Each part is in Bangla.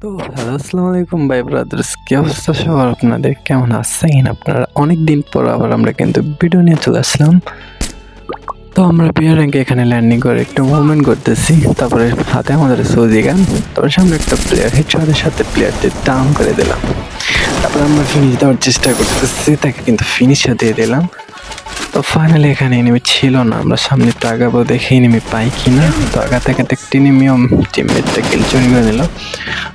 তো হ্যালো, আসসালামু আলাইকুম ভাই ব্রাদার্স। কি অবস্থা সবার? আপনাদের কেমন আছেন? আপনারা অনেক দিন পর আবার আমরা কিন্তু ভিডিও নিয়ে চলে আসলাম। তো আমরা প্লেয়ার র্যাঙ্কে এখানে ল্যান্ডিং করে একটু মুভমেন্ট করতেছি, তারপরে হাতে আমাদের সৌদি গান, তারপরে সামনে একটা প্লেয়ার হেডশটের সাথে প্লেয়ারদের ডাউন করে দিলাম। তারপরে আমরা ফিনিশ দেওয়ার চেষ্টা করতেছি, তাকে কিন্তু ফিনিশও দিয়ে দিলাম। তো ফাইনালি এখানে এনিমি ছিল না, আমরা সামনে একটু আগাবো, দেখে এনিমি পাই কিনা। তো আগাতে আগাতে একটি এনিমিও টিমমেটটা কিল চুরি করে নিল।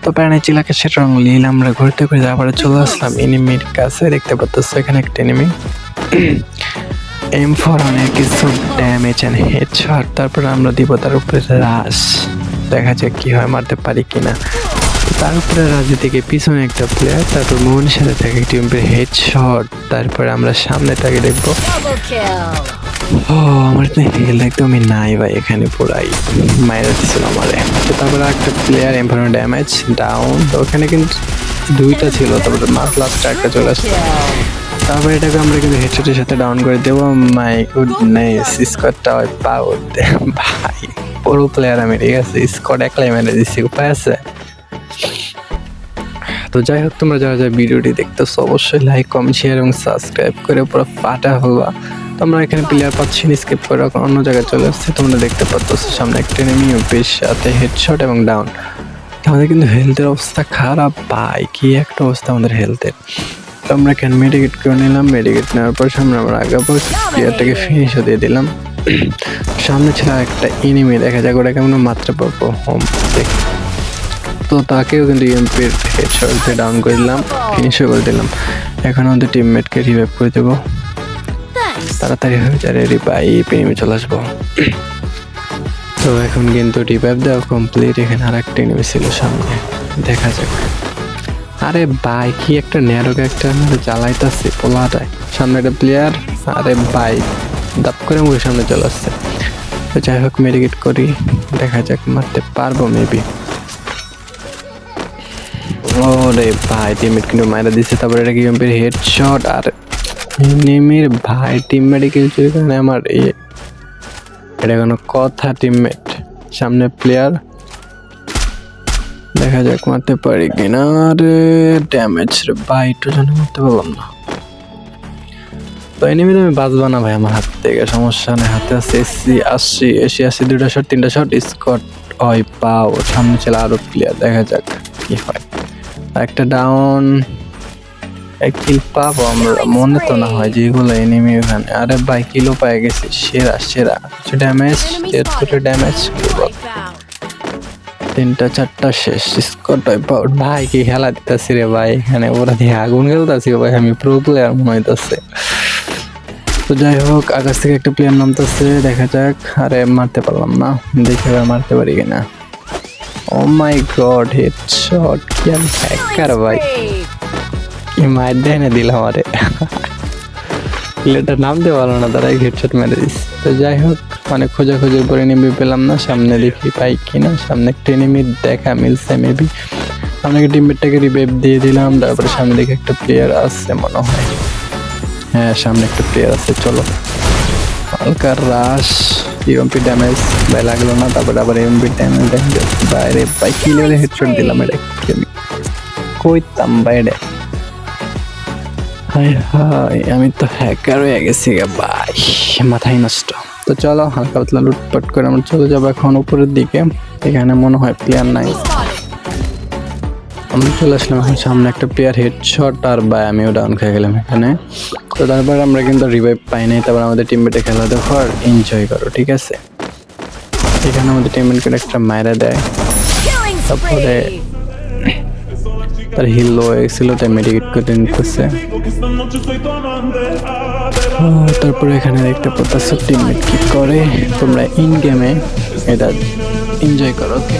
তো প্যারানি চিলাকে সেটা রং লিল আমরা ঘুরতে ঘুরতে আবার চলে আসলাম এনিমির কাছে। দেখতে পাচ্ছ এখানে একটা এনিমি M4 অনেক কিছু ড্যামেজ এন্ড হেডশট। তারপরে আমরা দিব তার উপরে রাশ, দেখা যাক কি হয়, মারতে পারি কিনা। তার উপরে রাজি থেকে পিছনে একটা প্লেয়ার, তারপর মোহনের সাথে থাকে টিমের হেডশট। তারপরে আমরা সামনে তাকে দেখবো, ও আমার তো হেল একদমই নাই ভাই, এখানে পুরাই মাইরা দিচ্ছিল আমারে। তো তারপরে একটা প্লেয়ার M4 ড্যামেজ ডাউন। তো ওখানে কিন্তু দুইটা ছিল, তারপরে লাস্ট একটা চলে আসছে। তারপরে এটাকে আমরা কিন্তু হেডশটের সাথে ডাউন করে দেবো। মাই গুডনেস, স্কোয়াডটা পাও ভাই, পুরো প্লেয়ার আমি, ঠিক আছে, স্কোয়াড একলাই মেরে দিচ্ছি, উপায় আছে? তো যাই হোক, তোমরা যারা যারা ভিডিওটি দেখতেছো অবশ্যই লাইক, কমেন্ট, শেয়ার এবং সাবস্ক্রাইব করে পুরো ফাটা হওয়া। তোমরা এখানে প্লেয়ার পাচ্ছি না, স্কিপ করে অন্য জায়গায় চলে আসছে। তোমরা দেখতে পাচ্ছ সামনে একটা এনিমি, বেশ সাথে হেডশট এবং ডাউন। আমাদের কিন্তু হেলথের অবস্থা খারাপ ভাই, কি একটা অবস্থা আমাদের হেলথের। তো আমরা এখানে মেডিকেট করে নিলাম, মেডিকেট নেওয়ার পর সামনে আমরা আগাবো, প্লেয়ারটাকে ফিনিশও দিয়ে দিলাম। সামনে ছিল একটা এনিমি, দেখা যাক ওটা কেমন মাত্রা পাবো হোম দেখ। তো তাকেও কিন্তু ইএমপির হেডশট দিয়ে ডাউন করে দিলাম, ফিনিশও করে দিলাম। এখন আমাদের টিমমেটকে রিভাইভ করে দেবো, তাড়াতাড়ি হয়ে যায় রিভাইভ, এনিমি চলে আসবো। তো এখন কিন্তু রিভাইভ দেওয়া কমপ্লিট। এখানে আর একটা এনিমি ছিল সামনে, দেখা যাক। আরে ভাই, কি একটা ন্যারোক একটা জ্বালাইতেছে পোলাটায়, সামনে একটা প্লেয়ার। আরে ভাই, দাপ করে মুখের সামনে চলে আসছে। তো যাই হোক, মেডিকেট করি, দেখা যাক মারতে পারবো মেবি। ওরে ভাই, টিমমেট কিন্তু মাইরা দিচ্ছে। তারপরে এটা কি এমপির হেডশট, আর এনিমির ভাই টিমমেট কিল চুরি করে আমার। এটা কোনো কথা? টিমমেট সামনে প্লেয়ার, দেখা যাক মারতে পারি কিনা। আরে ড্যামেজ রে ভাই, একটু জন্য মারতে পারলাম না। তো এনিমি আমি বাঁচবো না ভাই আমার হাত থেকে, সমস্যা নেই, হাতে আছে এসি 2টা শট 3টা শট স্কট হয় পাও। সামনে ছিল আরো প্লেয়ার, দেখা যাক কি হয়। একটা ডাউন, এক কিল পাবো আমরা, মনে তো না হয় যেগুলো এনিমি ওখানে। আরে ভাই, কিলো পাই গেছি, সেরা সেরা। কিছু ড্যামেজ, 73 ড্যামেজ, 3টা 4টা শেষ। স্কট পাউট ভাই, কি খেলা দিতেছি রে ভাই, এখানে ওরা দিয়ে আগুন খেলতেছি ভাই, আমি প্রো প্লেয়ার মনে হইতেছে। তো যাই হোক, আকাশ থেকে একটা প্লেয়ার নামতেছে, দেখা যাক। আরে মারতে পারলাম না, দেখে মারতে পারি কিনা। ও মাই গড, হেডশট! কি আমি হ্যাকার ভাই, কি মার দেয় দিলাম। আরে প্লেয়ারটার নামতে পারলো না, তারা হেডশট মেরে দিস। তো যাই হোক, অনেক খোঁজাখুঁজির পরে এনিমি পেলাম না, সামনে দেখি পাই কিনা। সামনে একটা এনিমির দেখা মিলছে মেবি, আমাকে টিমমেটটাকে রিভাইভ দিয়ে দিলাম। তারপরে সামনে দেখে একটা প্লেয়ার আছে মনে হয়, হ্যাঁ সামনে একটা প্লেয়ার আছে। চলো হালকা রাশ, ইএমপি ড্যামেজ ভাই লাগলো না। তারপরে আবার ইএমপি ড্যামেজ, বাইরে ভাই কি লেভেলে হেডশট দিলাম, এটা কইতাম বাইরে। হাই হাই, আমি তো হ্যাকার হয়ে গেছি ভাই, মাথায় নষ্ট। তো চলো হালকা পাতলা লুটপাট করে আমরা চলে যাবো এখন উপরের দিকে। এখানে মনে হয় প্লেয়ার নাই, আমরা চলে আসলাম এখন সামনে একটা প্লেয়ার হেডশট, আর ভাই আমিও ডাউন খেয়ে গেলাম এখানে। তো তারপর আমরা কিন্তু রিভাইভ পাই নাই। তারপর আমাদের টিমমেটে খেলা দেখো আর এনজয় করো, ঠিক আছে। এখানে আমাদের টিমমেটকে একটা মাইরা দেয়, তারপরে তার হিল লো হয়েছিল, তাই মেডিকেট করে নিতেছে। তারপরে এখানে দেখতে পাচ্ছ টিমমেট কি করে। তোমরা ইন গেমে এটা এনজয় করো, ওকে।